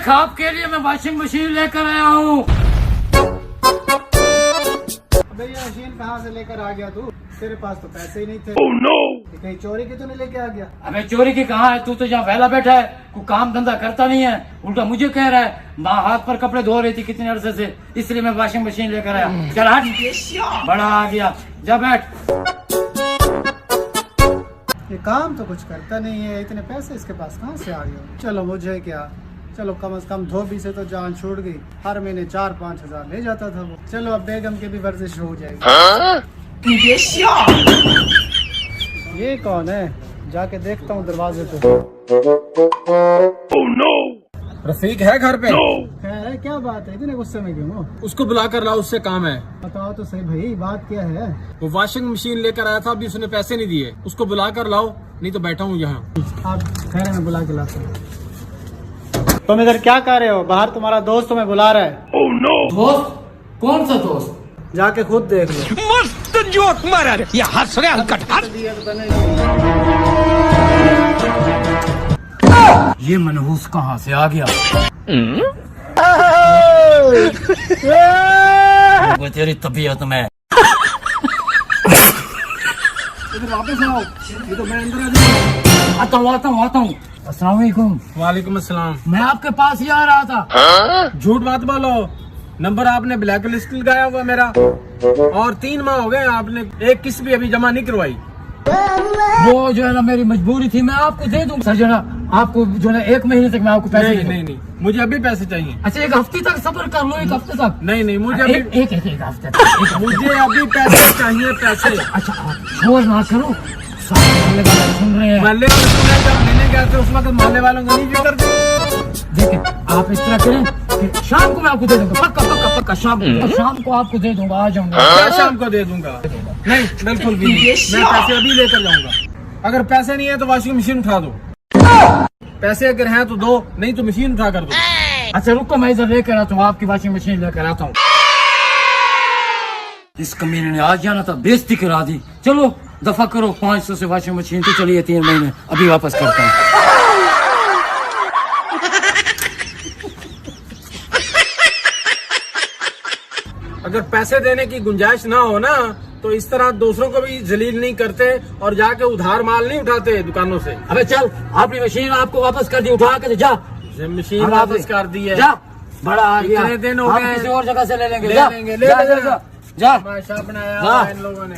देख आपके लिए मैं वॉशिंग मशीन लेकर आया हूँ। अबे ये मशीन कहाँ से लेकर आ गया तू? तेरे पास तो पैसे ही नहीं थे। Oh, no! कहीं चोरी की तो नहीं लेके आ गया? अबे चोरी की कहाँ है, तू तो यहाँ वेला बैठा है, कोई काम धंधा करता नहीं है, उल्टा मुझे कह रहा है। माँ हाथ पर कपड़े धो रही थी कितने अरसे से, इसलिए मैं वॉशिंग मशीन लेकर आया। चल हट, बड़ा आ गया, जा बैठ। ये काम तो कुछ करता नहीं है, इतने पैसे इसके पास कहाँ से आ गए? चलो मुझे क्या, चलो कम से कम धोबी से तो जान छूट गई। हर महीने 4-5 हजार ले जाता था वो। चलो अब बेगम की भी वर्जिश हो जाएगी। ये कौन है? जाके देखता हूँ दरवाजे पे। Oh, no! रफीक है घर पे? खैर है, क्या बात है, इतने गुस्से में क्यों हो? उसको बुला कर लाओ, उससे काम है। बताओ तो सही भाई, बात क्या है? वो वॉशिंग मशीन लेकर आया था, अभी उसने पैसे नहीं दिए। उसको बुला कर लाओ, नहीं तो बैठा हूँ यहाँ। आप खैर मैं बुला के लाता हूँ। तुम इधर क्या कर रहे हो? बाहर तुम्हारा दोस्त तुम्हें बुला रहा है। Oh, no! दोस्त? कौन सा दोस्त? जाके खुद देख लो। मस्त जोक मारा रे, ये हंस रहे हलकट। ये मनहूस कहाँ से आ गया? वो तेरी तबीयत में। इधर वापस आओ, ये तो मैं अंदर आ जाऊंगा। आता हूँ। अस्सलाम वालेकुम। वालेकुम अस्सलाम। मैं आपके पास ही आ रहा था। झूठ मत बोलो, नंबर आपने ब्लैक लिस्ट लगाया हुआ मेरा, और 3 माह हो गए आपने एक किस्त भी अभी जमा नहीं करवाई। वो जो है ना मेरी मजबूरी थी, मैं आपको दे दूँ सर, जो ना आपको जो है 1 महीने तक मैं आपको पैसे नहीं, मुझे अभी पैसे चाहिए। अच्छा 1 हफ्ते तक सब्र कर लो, 1 हफ्ते तक। नहीं, मुझे अभी एक हफ्ते तक। मुझे अभी पैसे चाहिए, पैसे। अच्छा शोर ना करो, सारे मोहल्ले वाले सुन रहे हैं। मोहल्ले वाले सुने, जब लेने गए थे उस वक्त मोहल्ले वालों को नहीं फिक्र थी। देखिए आप इस तरह करें कि शाम को मैं आपको दे दूंगा, पक्का शाम को आपको दे दूंगा, आ जाऊंगा। क्या शाम को दे दूंगा? नहीं, बिल्कुल भी नहीं। मैं पैसे अभी लेकर जाऊंगा। अगर पैसे नहीं है तो वॉशिंग मशीन उठा दो। पैसे अगर हैं तो दो, नहीं तो मशीन उठा कर दो। अच्छा रुको, मैं इधर लेकर आता हूँ, आपकी वॉशिंग मशीन लेकर आता हूँ। इस कमीने ने आज जाना था, बेइज्जती करा दी। चलो दफा करो, 500 से वॉशिंग मशीन तो चलिए 3 महीने, अभी वापस करता हूँ। अगर पैसे देने की गुंजाइश ना हो ना, तो इस तरह दूसरों को भी जलील नहीं करते और जाके उधार माल नहीं उठाते दुकानों से। अबे चल, आपकी मशीन आपको वापस कर दी, उठा के जा। मशीन वापस कर दी है। जा, बड़ा आ गया। कितने दिन हो आप गए? किसी और जगह से ले लेंगे। ले जा, लेंगे, जा। तमाशा बनाया जा। इन लोगों ने।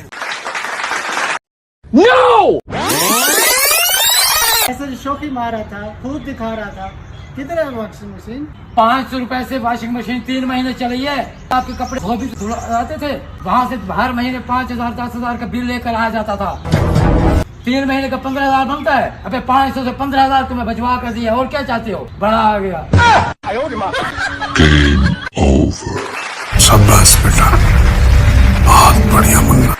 ऐसे शौकी मारा था, खुद दिखा रहा था। किधर है वॉशिंग मशीन? 500 रुपए से वॉशिंग मशीन 3 महीने चली है। आपके कपड़े धोबी धुलाते थे, वहाँ से हर महीने 5,000 10,000 का बिल लेकर आ जाता था। 3 महीने का 15,000 बनता है। अबे 500 से 15,000 तुम्हें बचवा कर दिया, और क्या चाहते हो? बड़ा आ गया। शाबाश बेटा, बहुत बढ़िया मंगला।